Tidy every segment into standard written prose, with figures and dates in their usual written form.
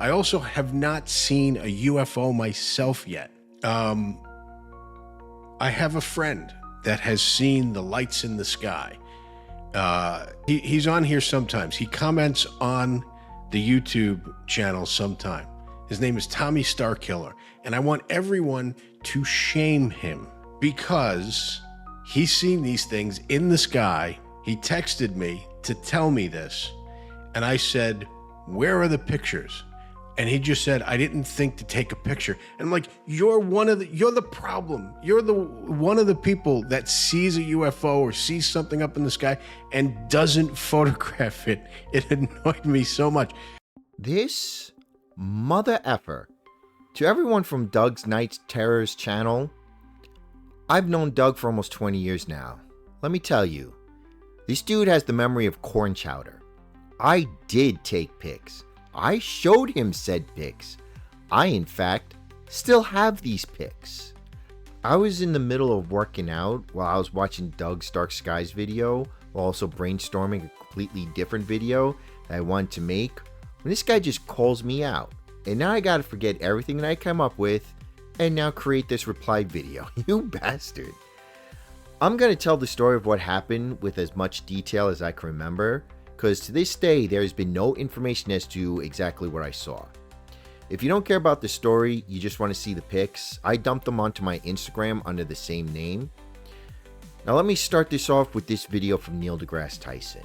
I also have not seen a UFO myself yet. I have a friend that has seen the lights in the sky. He's on here sometimes. He comments on the YouTube channel sometime. His name is Tommy Starkiller, and I want everyone to shame him because he's seen these things in the sky. He texted me to tell me this, and I said, "Where are the pictures?" And he just said, "I didn't think to take a picture." And I'm like, you're the problem. You're one of the people that sees a UFO or sees something up in the sky and doesn't photograph it. It annoyed me so much. This mother effer. To everyone from Doug's Night Terrors channel, I've known Doug for almost 20 years now. Let me tell you, this dude has the memory of corn chowder. I did take pics. I showed him said pics. I, in fact, still have these pics. I was in the middle of working out while I was watching Doug's Dark Skies video, while also brainstorming a completely different video that I wanted to make, when this guy just calls me out. And now I gotta forget everything that I came up with and now create this reply video. You bastard. I'm gonna tell the story of what happened with as much detail as I can remember, because to this day there has been no information as to exactly what I saw. If you don't care about the story, you just want to see the pics, I dumped them onto my Instagram under the same name. Now let me start this off with this video from Neil deGrasse Tyson.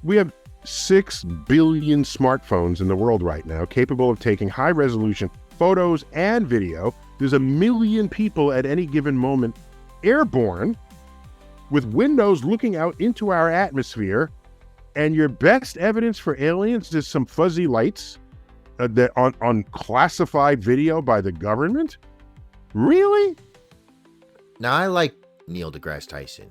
We have 6 billion smartphones in the world right now capable of taking high-resolution photos and video. There's 1 million people at any given moment airborne with windows looking out into our atmosphere, and your best evidence for aliens is some fuzzy lights that on classified video by the government? Really? Now I like Neil deGrasse Tyson,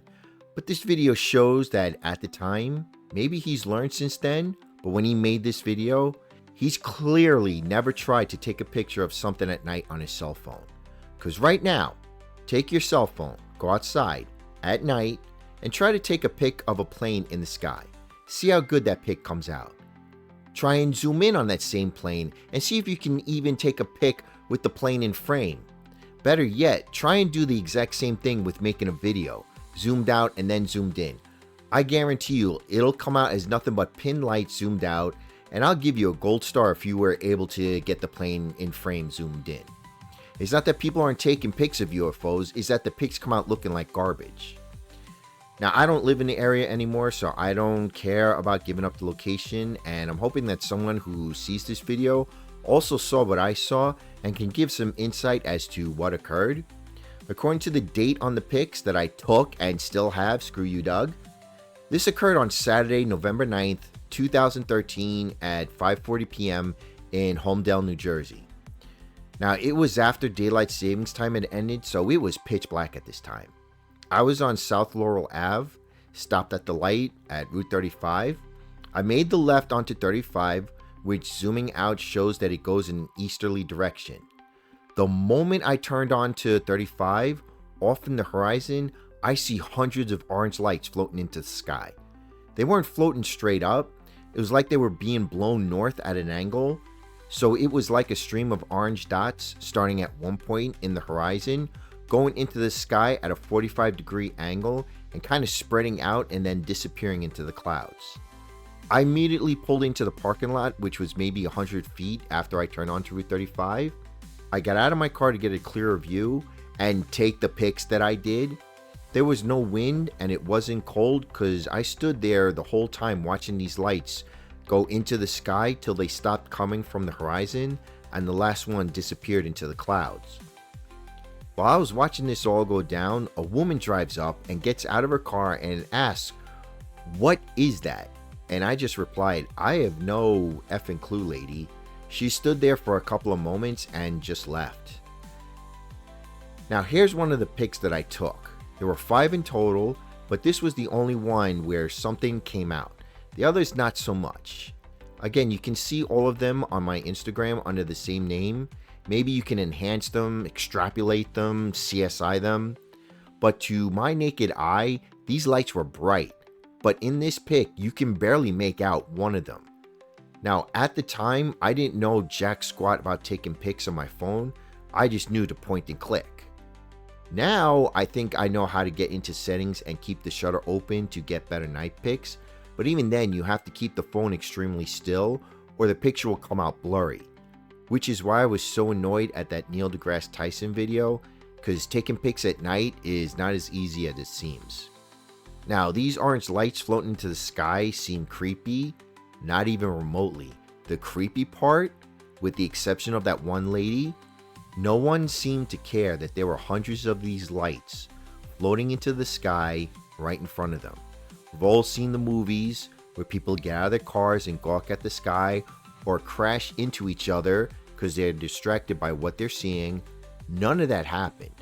but this video shows that at the time, maybe he's learned since then, but when he made this video, he's clearly never tried to take a picture of something at night on his cell phone. Because right now, take your cell phone, go outside at night, and try to take a pic of a plane in the sky. See how good that pic comes out. Try and zoom in on that same plane and see if you can even take a pic with the plane in frame. Better yet, try and do the exact same thing with making a video, zoomed out and then zoomed in. I guarantee you it'll come out as nothing but pin light zoomed out, and I'll give you a gold star if you were able to get the plane in frame zoomed in. It's not that people aren't taking pics of UFOs, it's that the pics come out looking like garbage. Now, I don't live in the area anymore, so I don't care about giving up the location, and I'm hoping that someone who sees this video also saw what I saw and can give some insight as to what occurred. According to the date on the pics that I took and still have, screw you Doug, this occurred on Saturday, November 9th, 2013 at 5:40 p.m. in Holmdel, New Jersey. Now, it was after daylight savings time had ended, so it was pitch black at this time. I was on South Laurel Ave, stopped at the light at Route 35. I made the left onto 35, which zooming out shows that it goes in an easterly direction. The moment I turned onto 35, off in the horizon, I see hundreds of orange lights floating into the sky. They weren't floating straight up. It was like they were being blown north at an angle. So it was like a stream of orange dots starting at one point in the horizon, going into the sky at a 45-degree angle and kind of spreading out and then disappearing into the clouds. I immediately pulled into the parking lot, which was maybe 100 feet after I turned onto Route 35. I got out of my car to get a clearer view and take the pics that I did. There was no wind and it wasn't cold because I stood there the whole time watching these lights go into the sky till they stopped coming from the horizon and the last one disappeared into the clouds. While I was watching this all go down, a woman drives up and gets out of her car and asks, "What is that?" And I just replied, "I have no effing clue, lady." She stood there for a couple of moments and just left. Now here's one of the pics that I took. There were 5 in total, but this was the only one where something came out. The others not so much. Again, you can see all of them on my Instagram under the same name. Maybe you can enhance them, extrapolate them, CSI them. But to my naked eye, these lights were bright. But in this pic, you can barely make out one of them. Now, at the time, I didn't know jack squat about taking pics on my phone. I just knew to point and click. Now, I think I know how to get into settings and keep the shutter open to get better night pics, but even then, you have to keep the phone extremely still or the picture will come out blurry, which is why I was so annoyed at that Neil deGrasse Tyson video, because taking pics at night is not as easy as it seems. Now, these orange lights floating into the sky seem creepy, not even remotely. The creepy part, with the exception of that one lady, no one seemed to care that there were hundreds of these lights floating into the sky right in front of them. We've all seen the movies where people get out of their cars and gawk at the sky or crash into each other because they're distracted by what they're seeing. None of that happened.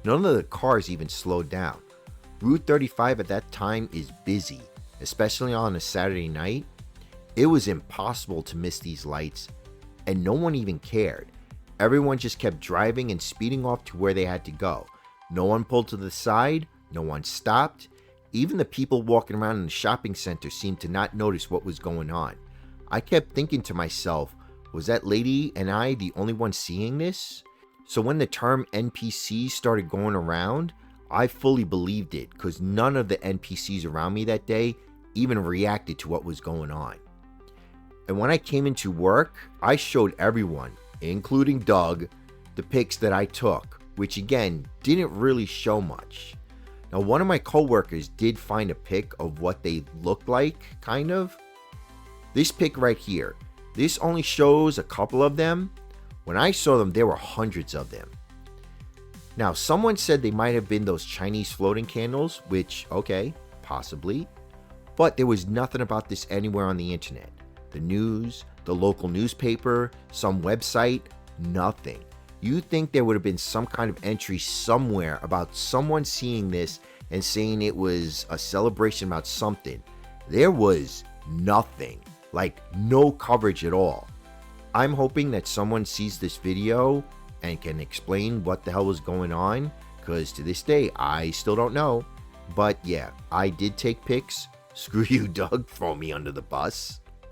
None of the cars even slowed down. Route 35 at that time is busy, especially on a Saturday night. It was impossible to miss these lights, and no one even cared. Everyone just kept driving and speeding off to where they had to go. No one pulled to the side, no one stopped. Even the people walking around in the shopping center seemed to not notice what was going on. I kept thinking to myself, was that lady and I the only ones seeing this? So when the term NPCs started going around, I fully believed it, because none of the NPCs around me that day even reacted to what was going on. And when I came into work, I showed everyone, including Doug, the pics that I took, which again, didn't really show much. Now, one of my coworkers did find a pic of what they looked like, kind of. This pic right here, this only shows a couple of them. When I saw them, there were hundreds of them. Now, someone said they might have been those Chinese floating candles, which, okay, possibly. But there was nothing about this anywhere on the internet. The news, the local newspaper, some website, nothing. You'd think there would have been some kind of entry somewhere about someone seeing this and saying it was a celebration about something. There was nothing, like no coverage at all. I'm hoping that someone sees this video and can explain what the hell was going on, because to this day, I still don't know. But yeah, I did take pics. Screw you, Doug, throw me under the bus.